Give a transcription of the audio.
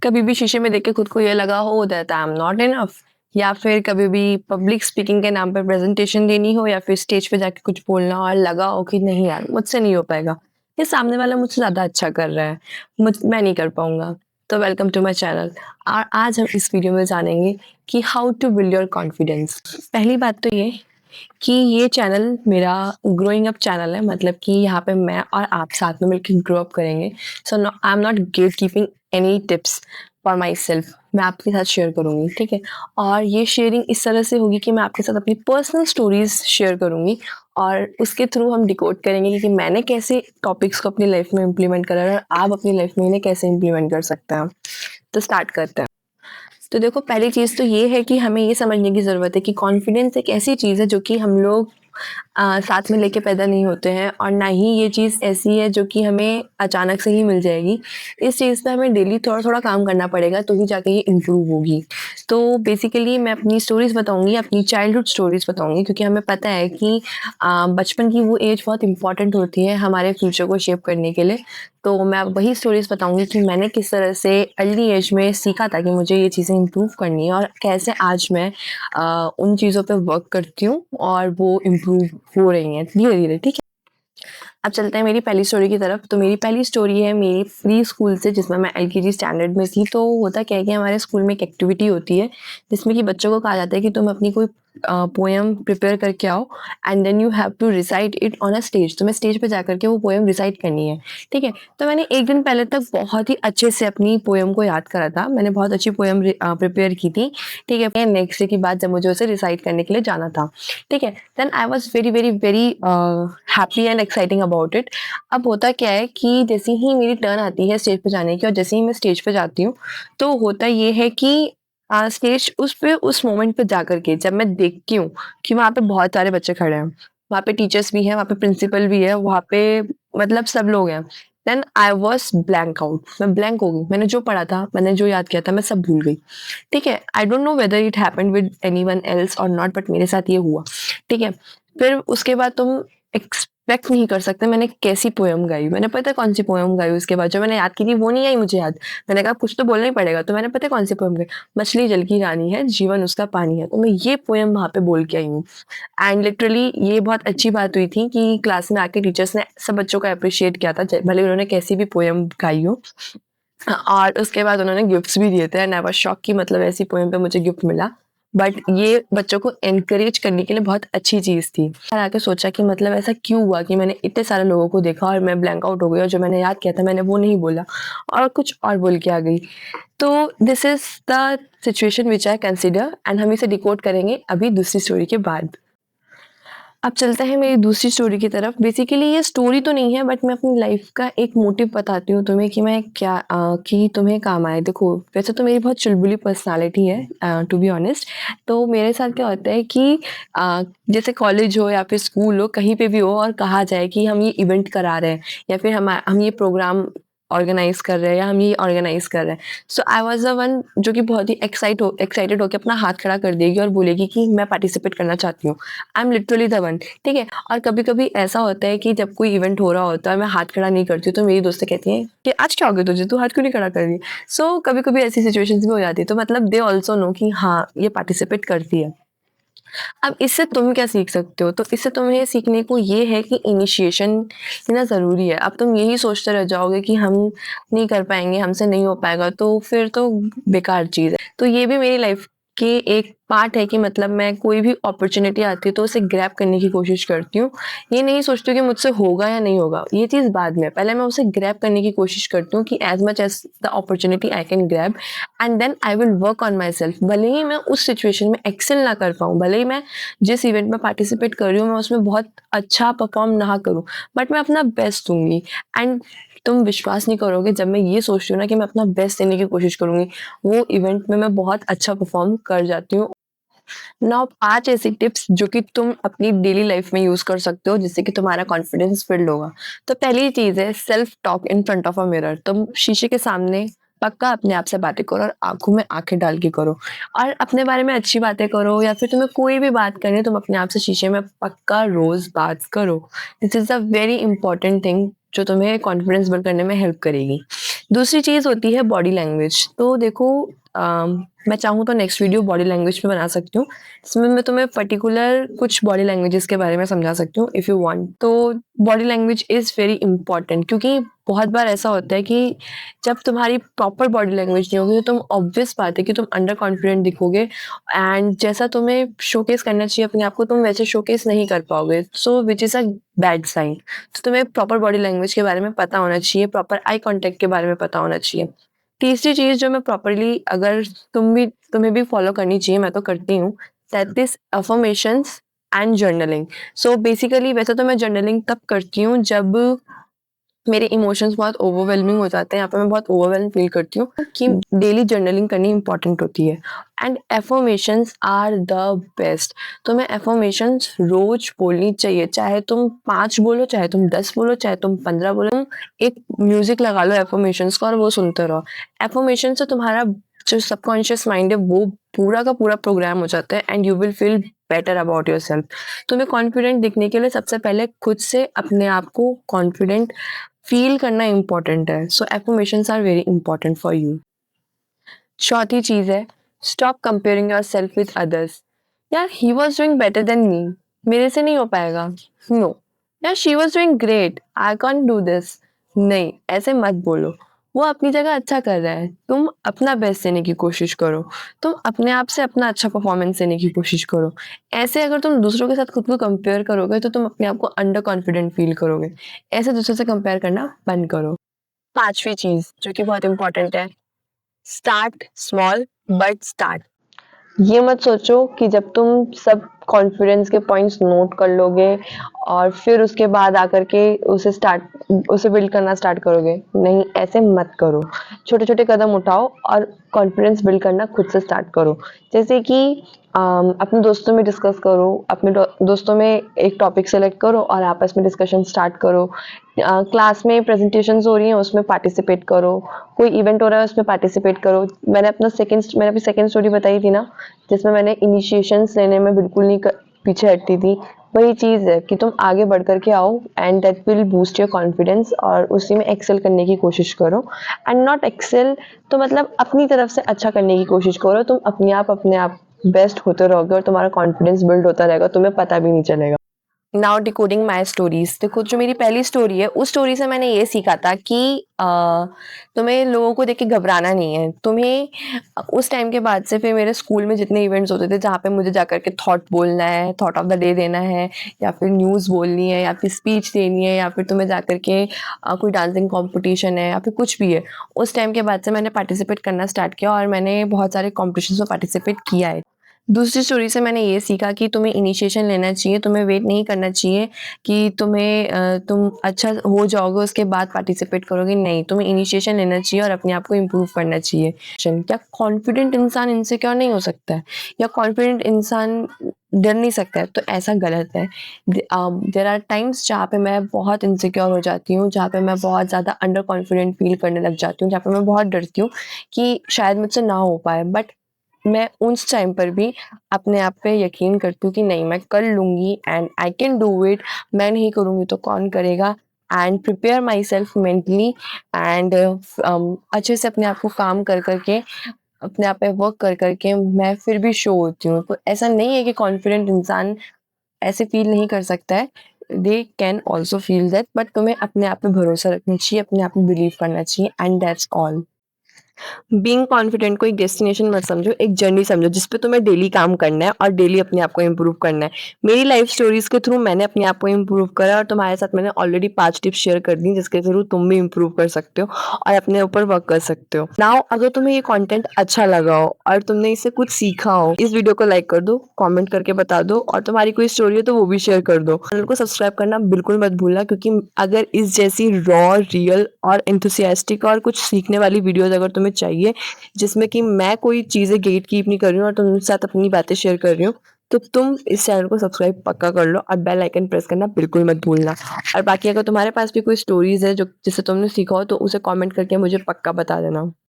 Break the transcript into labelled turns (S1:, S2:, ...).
S1: कभी भी शीशे में देख के खुद को ये लगा हो that I am not enough, या फिर कभी भी पब्लिक स्पीकिंग के नाम पे प्रेजेंटेशन देनी हो या फिर स्टेज पे जाके कुछ बोलना और लगा हो कि नहीं यार मुझसे नहीं हो पाएगा, ये सामने वाला मुझसे ज़्यादा अच्छा कर रहा है, मैं नहीं कर पाऊंगा। तो वेलकम टू माय चैनल। और आज हम इस वीडियो में जानेंगे कि how to build your confidence. पहली बात तो ये कि ये चैनल मेरा ग्रोइंग अप चैनल है, मतलब कि यहाँ पे मैं और आप साथ में मिलकर ग्रो अप करेंगे। So I am not get keeping any tips for myself, मैं आपके साथ शेयर करूँगी, ठीक है। और ये शेयरिंग इस तरह से होगी कि मैं आपके साथ अपनी पर्सनल स्टोरीज शेयर करूँगी और उसके थ्रू हम डिकोड करेंगे कि मैंने कैसे टॉपिक्स को अपनी लाइफ में इम्प्लीमेंट करा है और आप अपनी लाइफ में इन्हें कैसे इम्प्लीमेंट कर सकते हैं। तो स्टार्ट करते हैं। तो देखो, पहली चीज़ तो ये है कि हमें ये समझने की ज़रूरत है कि कॉन्फिडेंस एक ऐसी चीज़ है जो कि हम लोग साथ में लेके पैदा नहीं होते हैं, और ना ही ये चीज़ ऐसी है जो कि हमें अचानक से ही मिल जाएगी। इस चीज़ पे हमें डेली थोड़ा-थोड़ा काम करना पड़ेगा, तो ही जाके ये इम्प्रूव होगी। तो बेसिकली मैं अपनी स्टोरीज़ बताऊँगी, अपनी चाइल्डहुड स्टोरीज़ बताऊँगी, क्योंकि हमें पता है कि बचपन की वो एज बहुत इम्पॉर्टेंट होती है हमारे फ्यूचर को शेप करने के लिए। तो मैं वही स्टोरीज़ बताऊँगी कि मैंने किस तरह से अर्ली एज में सीखा था कि मुझे ये चीज़ें इम्प्रूव करनी है और कैसे आज मैं उन चीज़ों पे वर्क करती हूँ और वो इम्प्रूव हो रही हैं धीरे-धीरे, ठीक है। अब चलते हैं मेरी पहली स्टोरी की तरफ। तो मेरी पहली स्टोरी है मेरी प्री स्कूल से, जिसमें मैं एलकेजी स्टैंडर्ड में थी। तो होता क्या है कि हमारे स्कूल में एक एक्टिविटी होती है जिसमें कि बच्चों को कहा जाता है कि तुम अपनी कोई पोएम प्रिपेयर करके आओ and then you have to recite it on a stage. तुम्हें स्टेज पे जाकर के वो पोएम रिसाइट करनी है, ठीक है। तो मैंने एक दिन पहले तक बहुत ही अच्छे से अपनी पोएम को याद करा था, मैंने बहुत अच्छी पोएम प्रिपेयर की थी, ठीक है। नेक्स्ट डे की बात जब मुझे उसे रिसाइट करने के लिए जाना था, ठीक है, then I was very very very happy and exciting about it. अब होता क्या है कि जैसे ही मेरी टर्न आती है स्टेज पे जाने की और जैसे ही मैं स्टेज पे जाती हूँ, तो होता ये है कि स्टेज उस मोमेंट पे जाकर के जब मैं देखती हूँ कि वहाँ पे बहुत सारे बच्चे खड़े हैं, वहाँ पे टीचर्स भी हैं, वहाँ पे प्रिंसिपल भी है, वहाँ पे मतलब सब लोग हैं, then I was blank out. मैं ब्लैंक हो गई, मैंने जो पढ़ा था, मैंने जो याद किया था, मैं सब भूल गई, ठीक है। I don't know whether it happened with anyone else और नॉट, बट मेरे साथ ये हुआ, ठीक है। फिर उसके बाद तुम एक्सपेक्ट नहीं कर सकते मैंने कैसी पोएम गाई। मैंने पता है कौन सी पोएम गाई, उसके बाद जो मैंने याद की थी वो नहीं आई मुझे याद। मैंने कहा कुछ तो बोलना ही पड़ेगा, तो मैंने पता है कौन सी पोएम गाई, मछली जल की रानी है, जीवन उसका पानी है। तो मैं ये पोएम वहाँ पे बोल के आई हूँ। एंड लिटरली ये बहुत अच्छी बात हुई थी कि क्लास में आके टीचर्स ने सब बच्चों को अप्रिशिएट किया था, भले उन्होंने कैसी भी पोएम गाई हो। और उसके बाद उन्होंने गिफ्ट्स भी दिए थे एंड आई वाज शॉक कि मतलब ऐसी पोएम पे मुझे गिफ्ट मिला। बट ये बच्चों को एनकरेज करने के लिए बहुत अच्छी चीज़ थी। फिर आके सोचा कि मतलब ऐसा क्यों हुआ कि मैंने इतने सारे लोगों को देखा और मैं ब्लैंक आउट हो गई और जो मैंने याद किया था मैंने वो नहीं बोला और कुछ और बोल के आ गई। तो this is the situation which I consider and हम इसे डिकोड करेंगे अभी दूसरी स्टोरी के बाद। अब चलते हैं मेरी दूसरी स्टोरी की तरफ। बेसिकली ये स्टोरी तो नहीं है, बट मैं अपनी लाइफ का एक मोटिव बताती हूँ तुम्हें कि मैं क्या कि तुम्हें काम आए। देखो, वैसे तो मेरी बहुत चुलबुली पर्सनालिटी है, टू बी ऑनेस्ट। तो मेरे साथ क्या होता है कि जैसे कॉलेज हो या फिर स्कूल हो, कहीं पे भी हो और कहा जाए कि हम ये इवेंट करा रहे हैं या फिर हम ये प्रोग्राम ऑर्गेनाइज कर रहे हैं या हम ये ऑर्गेनाइज कर रहे हैं, सो आई वाज द वन जो कि बहुत ही एक्साइटेड होकर अपना हाथ खड़ा कर देगी और बोलेगी कि मैं पार्टिसिपेट करना चाहती हूँ। I am literally the one, ठीक है। और कभी कभी ऐसा होता है कि जब कोई इवेंट हो रहा होता है मैं हाथ खड़ा नहीं करती हूँ, तो मेरी दोस्तें कहती हैं कि आज क्या हो गया तुझे, तू हाथ क्यों नहीं खड़ा कर रही। सो कभी कभी ऐसी सिचुएशंस भी हो जाती है, तो मतलब दे ऑल्सो नो कि हाँ ये पार्टिसिपेट करती है। अब इससे तुम क्या सीख सकते हो, तो इससे तुम्हें सीखने को ये है कि इनिशिएशन लेना ज़रूरी है। अब तुम यही सोचते रह जाओगे कि हम नहीं कर पाएंगे, हमसे नहीं हो पाएगा, तो फिर तो बेकार चीज़ है। तो ये भी मेरी लाइफ के एक पार्ट है कि मतलब मैं कोई भी अपॉर्चुनिटी आती है तो उसे ग्रैब करने की कोशिश करती हूँ। ये नहीं सोचती हूँ कि मुझसे होगा या नहीं होगा, ये चीज़ बाद में, पहले मैं उसे ग्रैब करने की कोशिश करती हूँ कि as much as the opportunity I can grab and then I will work on my self. भले ही मैं उस सिचुएशन में एक्सेल ना कर पाऊँ, भले ही मैं जिस इवेंट में पार्टिसिपेट कर रही हूँ मैं उसमें बहुत अच्छा परफॉर्म ना करूँ, बट मैं अपना बेस्ट दूंगी। एंड तुम विश्वास नहीं करोगे, जब मैं ये सोचती हूँ ना कि मैं अपना बेस्ट देने की कोशिश करूंगी, वो इवेंट में मैं बहुत अच्छा परफॉर्म कर जाती हूँ। नाउ 5 ऐसी टिप्स जो कि तुम अपनी डेली लाइफ में यूज कर सकते हो जिससे कि तुम्हारा कॉन्फिडेंस बिल्ड होगा। तो पहली चीज है self talk in front of a mirror. तुम शीशे के सामने पक्का अपने आप से बातें करो और आंखों में आंखें डाल के करो और अपने बारे में अच्छी बातें करो, या फिर तुम्हें कोई भी बात करनी है तुम अपने आप से शीशे में पक्का रोज बात करो। This is a very important thing जो तुम्हें कॉन्फिडेंस बिल्ड करने में हेल्प करेगी। दूसरी चीज़ होती है बॉडी लैंग्वेज। तो देखो मैं चाहूँ तो नेक्स्ट वीडियो बॉडी लैंग्वेज पे बना सकती हूँ। इसमें मैं तुम्हें पर्टिकुलर कुछ बॉडी लैंग्वेजेस के बारे में समझा सकती हूँ इफ़ यू वांट। तो body language is very important, क्योंकि बहुत बार ऐसा होता है कि जब तुम्हारी प्रॉपर बॉडी लैंग्वेज नहीं होगी तो तुम ऑब्वियस बात है कि तुम अंडर कॉन्फिडेंट दिखोगे एंड जैसा तुम्हें शोकेस करना चाहिए अपने आप को तुम वैसे शोकेस नहीं कर पाओगे, so which is a bad sign. तो तुम्हें प्रॉपर बॉडी लैंग्वेज के बारे में पता होना चाहिए, प्रॉपर आई कॉन्टैक्ट के बारे में पता होना चाहिए। तीसरी चीज़ जो मैं प्रॉपर्ली अगर तुम्हें भी फॉलो करनी चाहिए, मैं तो करती हूँ, that is affirmations and journaling. So basically वैसे तो मैं जर्नलिंग तब करती हूँ जब मेरे इमोशंस बहुत ओवरवेलमिंग हो जाते हैं, यहाँ पे मैं बहुत ओवरवेल्म फील करती हूँ कि डेली जर्नलिंग करनी इंपॉर्टेंट होती है। And affirmations are the best. तुम्हें एफर्मेशंस रोज बोलनी चाहिए, चाहे तुम 5 बोलो, चाहे तुम 10 बोलो, चाहे तुम 15 बोलो। तुम एक म्यूजिक लगा लो एफर्मेशंस का और वो सुनते रहो। एफर्मेशन से तुम्हारा जो सबकॉन्शियस माइंड है वो पूरा का पूरा प्रोग्राम हो जाता है and you will feel better about your self. तुम्हें कॉन्फिडेंट दिखने के लिए सबसे पहले खुद से अपने आप को कॉन्फिडेंट फील करना इम्पोर्टेंट है। So affirmations are very important for you. चौथी चीज है, stop comparing yourself with others. यार he was doing better than me, मेरे से नहीं हो पाएगा। नो। यार she was doing great, I can't do this. नहीं, ऐसे मत बोलो। वो अपनी जगह अच्छा कर रहा है, तुम अपना बेस्ट देने की कोशिश करो। तुम अपने आप से अपना अच्छा परफॉर्मेंस देने की कोशिश करो। ऐसे अगर तुम दूसरों के साथ खुद को कंपेयर करोगे तो तुम अपने आप को अंडर कॉन्फिडेंट फील करोगे। ऐसे दूसरों से कंपेयर करना बंद करो। पांचवी चीज जो कि बहुत इंपॉर्टेंट है, स्टार्ट स्मॉल बट स्टार्ट। ये मत सोचो कि जब तुम सब कॉन्फिडेंस के पॉइंट्स नोट कर लोगे और फिर उसके बाद आकर के उसे बिल्ड करना स्टार्ट करोगे। नहीं, ऐसे मत करो। छोटे छोटे कदम उठाओ और कॉन्फिडेंस बिल्ड करना खुद से स्टार्ट करो। जैसे कि अपने दोस्तों में डिस्कस करो, अपने दोस्तों में एक टॉपिक सेलेक्ट करो और आपस में डिस्कशन स्टार्ट करो। क्लास में प्रेजेंटेशंस हो रही हैं उसमें पार्टिसिपेट करो, कोई इवेंट हो रहा है उसमें पार्टिसिपेट करो। मैंने अभी सेकंड स्टोरी बताई थी ना, जिसमें मैंने इनिशिएशंस लेने में बिल्कुल नहीं पीछे हटती थी। वही चीज़ है कि तुम आगे बढ़ कर के आओ and that will boost your confidence और उसी में एक्सेल करने की कोशिश करो। एंड नॉट एक्सेल तो मतलब अपनी तरफ से अच्छा करने की कोशिश करो। तुम अपने आप बेस्ट होते रहोगे और तुम्हारा कॉन्फिडेंस बिल्ड होता रहेगा, तुम्हें पता भी नहीं चलेगा। Now decoding my stories. देखो जो मेरी पहली स्टोरी है उस स्टोरी से मैंने ये सीखा था कि तुम्हें लोगों को देख के घबराना नहीं है। तुम्हें उस टाइम के बाद से फिर मेरे स्कूल में जितने इवेंट्स होते थे जहाँ पे मुझे जाकर के थॉट बोलना है, थॉट ऑफ द डे देना है, या फिर न्यूज़ बोलनी है, या फिर स्पीच देनी है, या फिर तुम्हें जाकर के कोई डांसिंग कॉम्पिटिशन है या फिर कुछ भी है, उस टाइम के बाद से मैंने पार्टिसिपेट करना स्टार्ट किया और मैंने बहुत सारे कॉम्पिटिशन में पार्टिसिपेट किया है। दूसरी स्टोरी से मैंने ये सीखा कि तुम्हें इनिशिएशन लेना चाहिए, तुम्हें वेट नहीं करना चाहिए कि तुम अच्छा हो जाओगे उसके बाद पार्टिसिपेट करोगे। नहीं, तुम्हें इनिशिएशन लेना चाहिए और अपने आप को इम्प्रूव करना चाहिए। क्या कॉन्फिडेंट इंसान इनसिक्योर नहीं हो सकता है, या कॉन्फिडेंट इंसान डर नहीं सकता है? तो ऐसा गलत है। देयर आर टाइम्स जहाँ पे मैं बहुत इनसिक्योर हो जाती हूँ, जहाँ पे मैं बहुत ज़्यादा अंडर कॉन्फिडेंट फील करने लग जाती हूँ, जहाँ पे मैं बहुत डरती हूँ कि शायद मुझसे ना हो पाए। बट मैं उस टाइम पर भी अपने आप पे यकीन करती हूँ कि नहीं, मैं कर लूँगी and I can do it. मैं नहीं करूँगी तो कौन करेगा? And prepare my self mentally and अच्छे से अपने आप को काम कर करके, अपने आप पे वर्क कर करके मैं फिर भी शो होती हूँ। तो ऐसा नहीं है कि कॉन्फिडेंट इंसान ऐसे फील नहीं कर सकता है। They can also feel that, but तुम्हें अपने आप पे भरोसा रखना चाहिए, अपने आप में बिलीव करना चाहिए and that's all. Being confident को एक डेस्टिनेशन मत समझो, एक जर्नी समझो जिसपे तुम्हें डेली काम करना है और डेली अपने आप को इम्प्रूव करना है। मेरी लाइफ स्टोरीज के थ्रू मैंने अपने आप को इम्प्रूव करा और तुम्हारे साथ मैंने ऑलरेडी 5 टिप्स शेयर कर दी जिसके थ्रू तुम भी इम्प्रूव कर सकते हो और अपने ऊपर वर्क कर सकते हो। नाउ अगर तुम्हें ये कंटेंट अच्छा लगा हो और तुमने इससे कुछ सीखा हो, इस वीडियो को लाइक कर दो, कमेंट करके बता दो, और तुम्हारी कोई स्टोरी है तो वो भी शेयर कर दो। चैनल को सब्सक्राइब करना बिल्कुल मत भूलना, क्योंकि अगर इस जैसी रॉ, रियल और एंथुसियास्टिक और कुछ सीखने वाली वीडियोस अगर तुम्हें चाहिए जिसमें कि मैं कोई चीज़ें गेट कीप नहीं कर रही हूँ और तुमसे साथ अपनी बातें शेयर कर रही हूँ, तो तुम इस चैनल को सब्सक्राइब पक्का कर लो और बेल आइकन प्रेस करना बिल्कुल मत भूलना। और बाकी अगर तुम्हारे पास भी कोई स्टोरीज है जो जिससे तुमने सीखा हो तो उसे कमेंट करके मुझे पक्का बता देना।